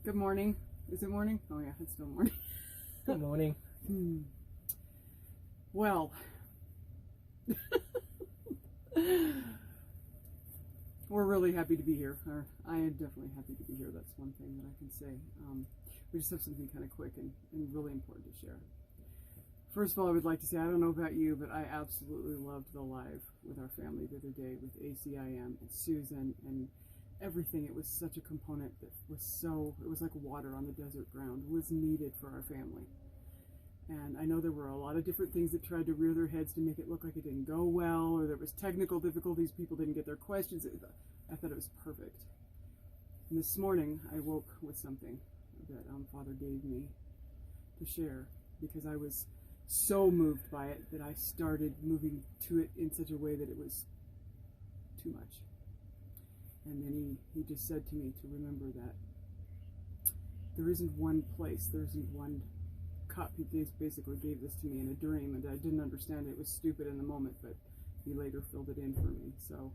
Good morning. Is it morning? Oh yeah, it's still morning. Good morning. Well, we're really happy to be here. Or I am definitely happy to be here. That's one thing that I can say. We just have something kind of quick and really important to share. First of all, I would like to say, I don't know about you, but I absolutely loved the live with our family the other day with ACIM and Susan and everything. It was such a component that was it was like water on the desert ground, was needed for our family. And I know there were a lot of different things that tried to rear their heads to make it look like it didn't go well, or there was technical difficulties, people didn't get their questions. I thought it was perfect. And this morning, I woke with something that Father gave me to share, because I was so moved by it that I started moving to it in such a way that it was too much. And then he just said to me to remember that there isn't one place, there isn't one cup. He basically gave this to me in a dream, and I didn't understand it. It was stupid in the moment, but he later filled it in for me. So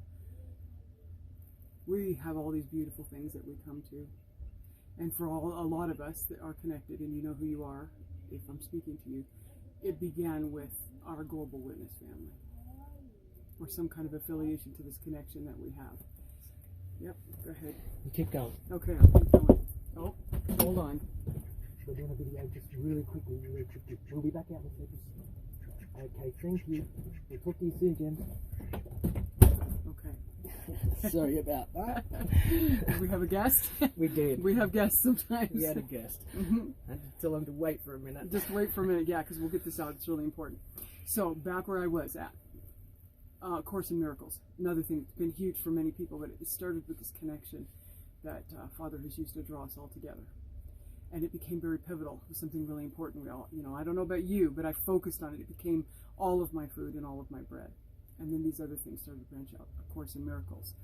we have all these beautiful things that we come to. And for a lot of us that are connected, and you know who you are, if I'm speaking to you, it began with our Global Witness family, or some kind of affiliation to this connection that we have. Yep, go ahead. You keep going. Okay, I'll keep going. Oh, hold on. We're doing a video just really quickly. We'll be back out in a second. Okay, thank you. We'll talk to you soon, Jen. Okay. Sorry about that. Did we have a guest? We did. We have guests sometimes. We had a guest. I had to tell him to wait for a minute. Just wait for a minute, yeah, because we'll get this out. It's really important. So, back where I was at. Course in Miracles. Another thing that's been huge for many people, but it started with this connection that Father has used to draw us all together. And it became very pivotal. It was something really important. We all, I don't know about you, but I focused on it. It became all of my food and all of my bread. And then these other things started to branch out. A Course in Miracles,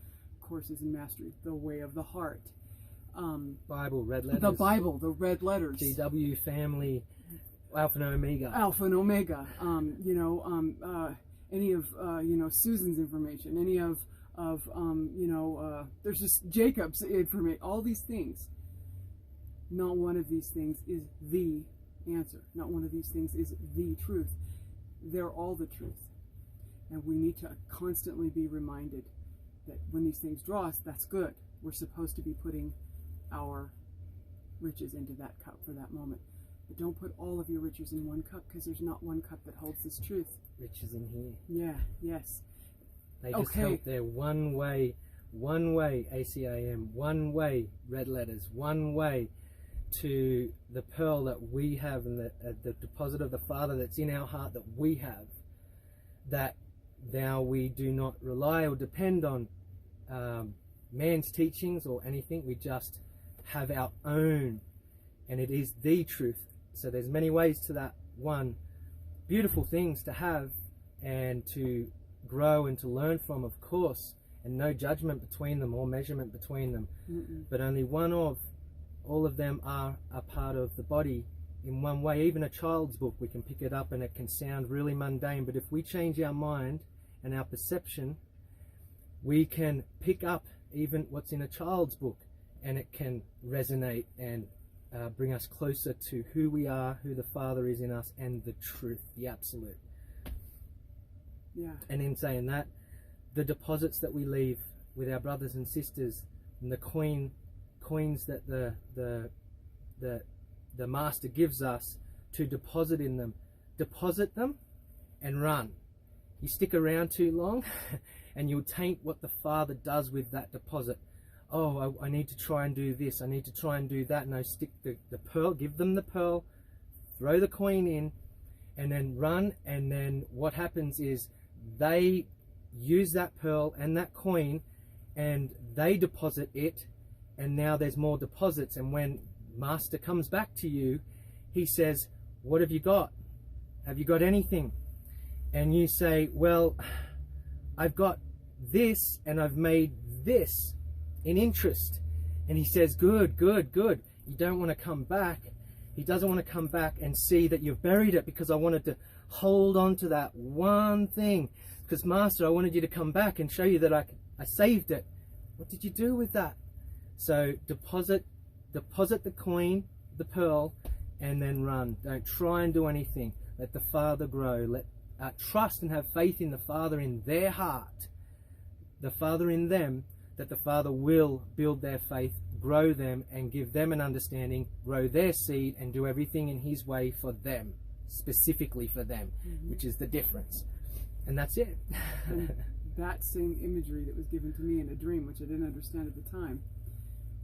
Courses in Mastery, The Way of the Heart. Bible, red letters. The Bible, the red letters. GW family, Alpha and Omega. Alpha and Omega. Any of Susan's information, any of there's just Jacob's information, all these things. Not one of these things is the answer. Not one of these things is the truth. They're all the truth. And we need to constantly be reminded that when these things draw us, that's good. We're supposed to be putting our riches into that cup for that moment. But don't put all of your riches in one cup, because there's not one cup that holds this truth. Riches in here. Yeah, yes. They just help their one way ACIM, one way red letters, one way to the pearl that we have, and the deposit of the Father that's in our heart that we have, that now we do not rely or depend on man's teachings or anything. We just have our own, and it is the truth. So there's many ways to that one. Beautiful things to have and to grow and to learn from, of course, and no judgment between them or measurement between them. But only one of all of them are a part of the body in one way. Even a child's book, we can pick it up and it can sound really mundane, but if we change our mind and our perception, we can pick up even what's in a child's book, and it can resonate and bring us closer to who we are, who the Father is in us, and the truth, the absolute. Yeah. And in saying that, the deposits that we leave with our brothers and sisters, and the coins that the Master gives us to deposit in them, deposit them and run. You stick around too long and you'll taint what the Father does with that deposit. Oh, I need to try and do this, I need to try and do that. No, stick the pearl, give them the pearl, throw the coin in, and then run. And then what happens is they use that pearl and that coin, and they deposit it, and now there's more deposits. And when Master comes back to you, he says, what have you got? Have you got anything? And you say, well, I've got this, and I've made this in interest. And he says, good, good, good. You don't want to come back. He doesn't want to come back and see that you've buried it, because I wanted to hold on to that one thing. Because Master, I wanted you to come back and show you that I saved it. What did you do with that? So deposit deposit the coin, the pearl, and then run. Don't try and do anything. Let the Father grow. Let trust and have faith in the Father in their heart, the Father in them, that the Father will build their faith, grow them, and give them an understanding, grow their seed, and do everything in His way for them, specifically for them, which is the difference. And that's it. And that same imagery that was given to me in a dream, which I didn't understand at the time,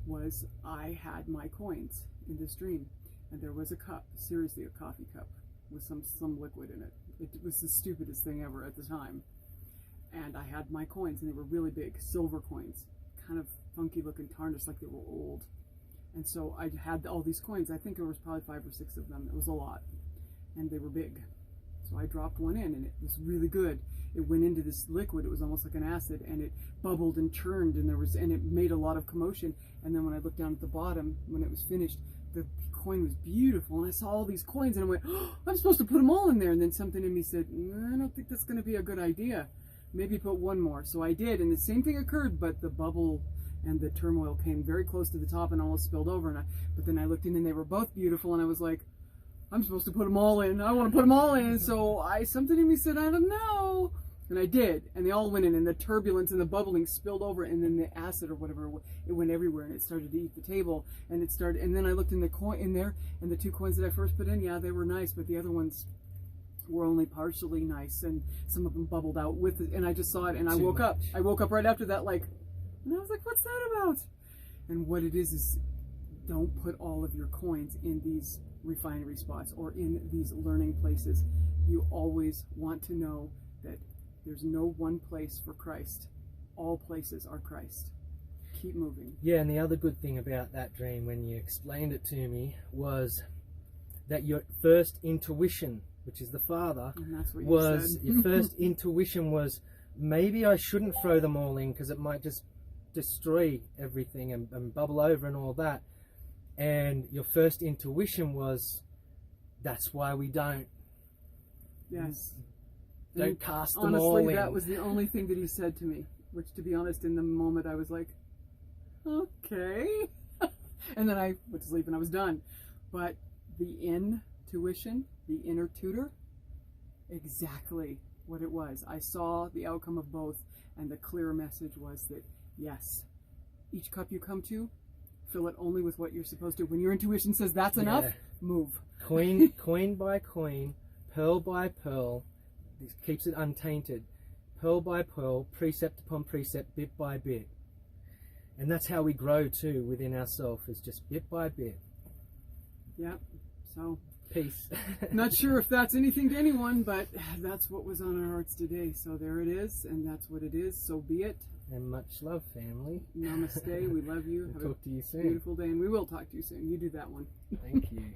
was I had my coins in this dream, and there was a cup, seriously a coffee cup, with some liquid in it. It was the stupidest thing ever at the time. And I had my coins, and they were really big, silver coins, kind of funky looking, tarnished, like they were old. And so I had all these coins. I think there was probably 5 or 6 of them. It was a lot, and they were big. So I dropped one in, and it was really good. It went into this liquid. It was almost like an acid, and it bubbled and churned, and it made a lot of commotion. And then when I looked down at the bottom, when it was finished, the coin was beautiful, and I saw all these coins, and I went, oh, I'm supposed to put them all in there. And then something in me said, I don't think that's going to be a good idea. Maybe put one more. So I did, and the same thing occurred, but the bubble and the turmoil came very close to the top and almost spilled over. But then I looked in, and they were both beautiful, and I was like, I'm supposed to put them all in. I want to put them all in. So something in me said, I don't know. And I did, and they all went in, and the turbulence and the bubbling spilled over, and then the acid or whatever, it went everywhere, and it started to eat the table, and then I looked in the coin in there, and the 2 coins that I first put in, yeah, they were nice, but the other ones were only partially nice, and some of them bubbled out with it, and I just saw it, and I woke up right after that, like, and I was like, what's that about? And what it is don't put all of your coins in these refinery spots or in these learning places. You always want to know that there's no one place for Christ. All places are Christ. Keep moving. Yeah, and the other good thing about that dream, when you explained it to me, was that your first intuition, which is the Father, And that's what was you said. your first intuition was, maybe I shouldn't throw them all in because it might just destroy everything and bubble over and all that. And your first intuition was, that's why we don't. Yes. Don't cast them honestly, all in. that was the only thing that he said to me, which, to be honest, in the moment I was like, okay. And then I went to sleep and I was done. But the intuition, the inner tutor, exactly what it was. I saw the outcome of both, and the clear message was that, yes, each cup you come to, fill it only with what you're supposed to. When your intuition says that's enough, move. Coin by coin, pearl by pearl, this keeps it untainted. Pearl by pearl, precept upon precept, bit by bit. And that's how we grow too within ourselves, is just bit by bit. Yep. So, peace. Not sure if that's anything to anyone, but that's what was on our hearts today. So there it is, and that's what it is. So be it. And much love, family. Namaste. We love you. We'll Have talk to you a soon. beautiful day, and we will talk to you soon. You do that one. Thank you.